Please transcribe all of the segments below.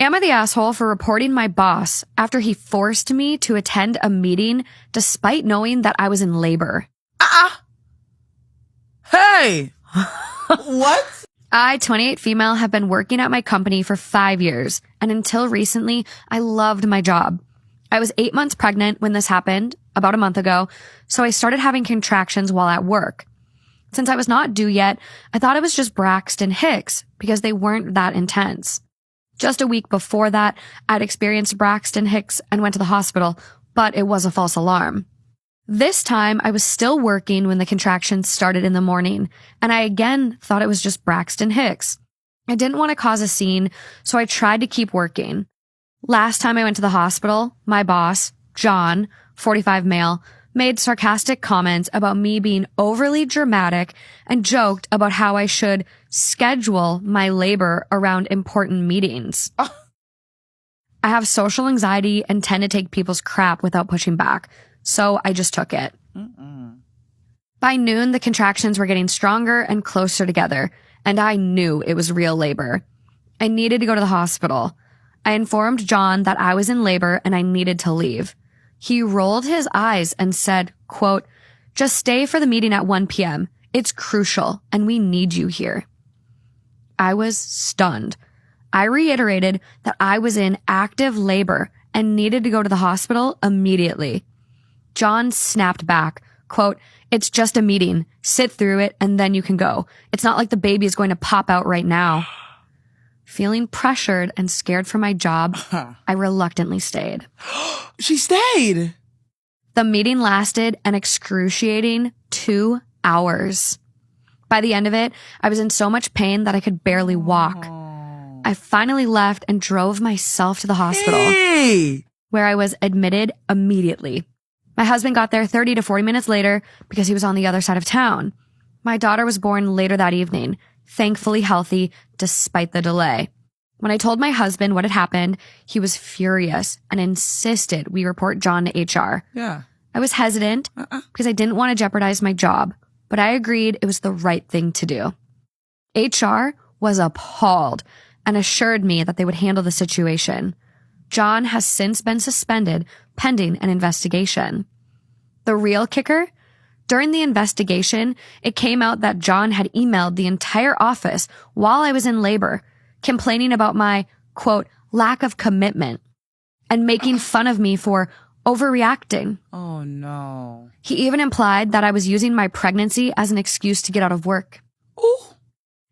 Am I the asshole for reporting my boss after he forced me to attend a meeting despite knowing that I was in labor? Hey! What? I, 28 female, have been working at my company for 5 years, and until recently, I loved my job. I was 8 months pregnant when this happened, about a month ago, so I started having contractions while at work. Since I was not due yet, I thought it was just Braxton Hicks because they weren't that intense. Just a week before that, I'd experienced Braxton Hicks and went to the hospital, but it was a false alarm. This time, I was still working when the contractions started in the morning, and I again thought it was just Braxton Hicks. I didn't want to cause a scene, so I tried to keep working. Last time I went to the hospital, my boss, John, 45 male, made sarcastic comments about me being overly dramatic and joked about how I should schedule my labor around important meetings. I have social anxiety and tend to take people's crap without pushing back, so I just took it. By noon, the contractions were getting stronger and closer together, and I knew it was real labor. I needed to go to the hospital. I informed John that I was in labor and I needed to leave. He rolled his eyes and said, quote, "Just stay for the meeting at 1 p.m. It's crucial, and we need you here." I was stunned. I reiterated that I was in active labor and needed to go to the hospital immediately. John snapped back, quote, "It's just a meeting. Sit through it, and then you can go. It's not like the baby is going to pop out right now." Feeling pressured and scared for my job, I reluctantly stayed. She stayed. The meeting lasted an excruciating 2 hours. By the end of it, I was in so much pain that I could barely walk. I finally left and drove myself to the hospital, where I was admitted immediately. My husband got there 30 to 40 minutes later because he was on the other side of town. My daughter was born later that evening, thankfully healthy despite the delay. When I told my husband what had happened, he was furious and insisted we report John to HR. Yeah. I was hesitant because I didn't want to jeopardize my job, but I agreed it was the right thing to do. HR was appalled and assured me that they would handle the situation. John has since been suspended pending an investigation. The real kicker? During the investigation, it came out that John had emailed the entire office while I was in labor, complaining about my, quote, lack of commitment and making fun of me for overreacting. Oh, no. He even implied that I was using my pregnancy as an excuse to get out of work. Ooh.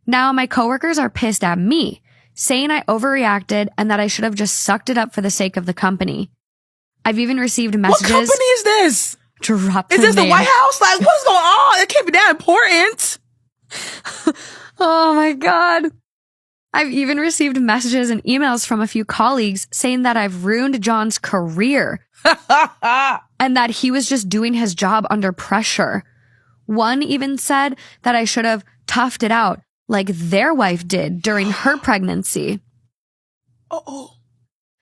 Now my coworkers are pissed at me, saying I overreacted and that I should have just sucked it up for the sake of the company. I've even received messages. What company is this? Drop Is this the White House? Like, what's going on? It can't be that important. Oh my God. I've even received messages and emails from a few colleagues saying that I've ruined John's career and that he was just doing his job under pressure. One even said that I should have toughed it out like their wife did during her pregnancy. Uh-oh.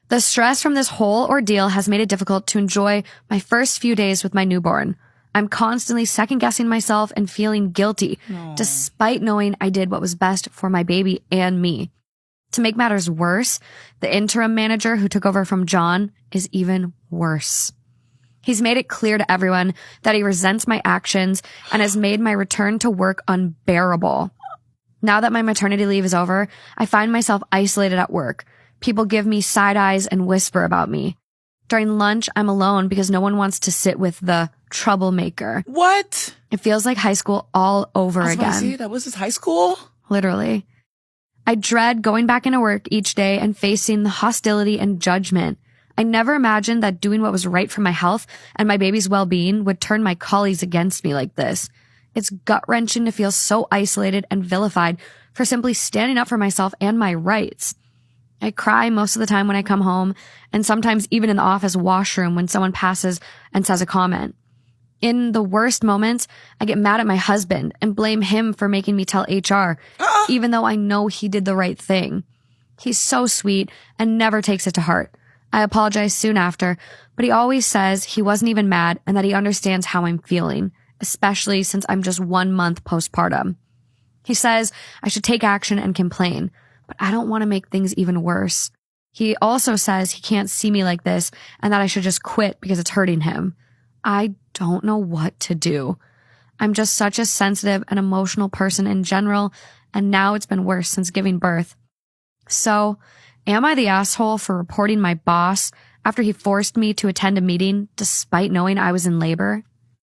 The stress from this whole ordeal has made it difficult to enjoy my first few days with my newborn. I'm constantly second-guessing myself and feeling guilty, despite knowing I did what was best for my baby and me. To make matters worse, the interim manager who took over from John is even worse. He's made it clear to everyone that he resents my actions and has made my return to work unbearable. Now that my maternity leave is over, I find myself isolated at work. People give me side eyes and whisper about me. During lunch, I'm alone because no one wants to sit with the troublemaker. What? It feels like high school all over again. See, that was his high school? Literally. I dread going back into work each day and facing the hostility and judgment. I never imagined that doing what was right for my health and my baby's well-being would turn my colleagues against me like this. It's gut-wrenching to feel so isolated and vilified for simply standing up for myself and my rights. I cry most of the time when I come home, and sometimes even in the office washroom when someone passes and says a comment. In the worst moments, I get mad at my husband and blame him for making me tell HR, even though I know he did the right thing. He's so sweet and never takes it to heart. I apologize soon after, but he always says he wasn't even mad and that he understands how I'm feeling, especially since I'm just 1 month postpartum. He says I should take action and complain, but I don't want to make things even worse. He also says he can't see me like this and that I should just quit because it's hurting him. I don't know what to do. I'm just such a sensitive and emotional person in general, and now it's been worse since giving birth. So, am I the asshole for reporting my boss after he forced me to attend a meeting despite knowing I was in labor?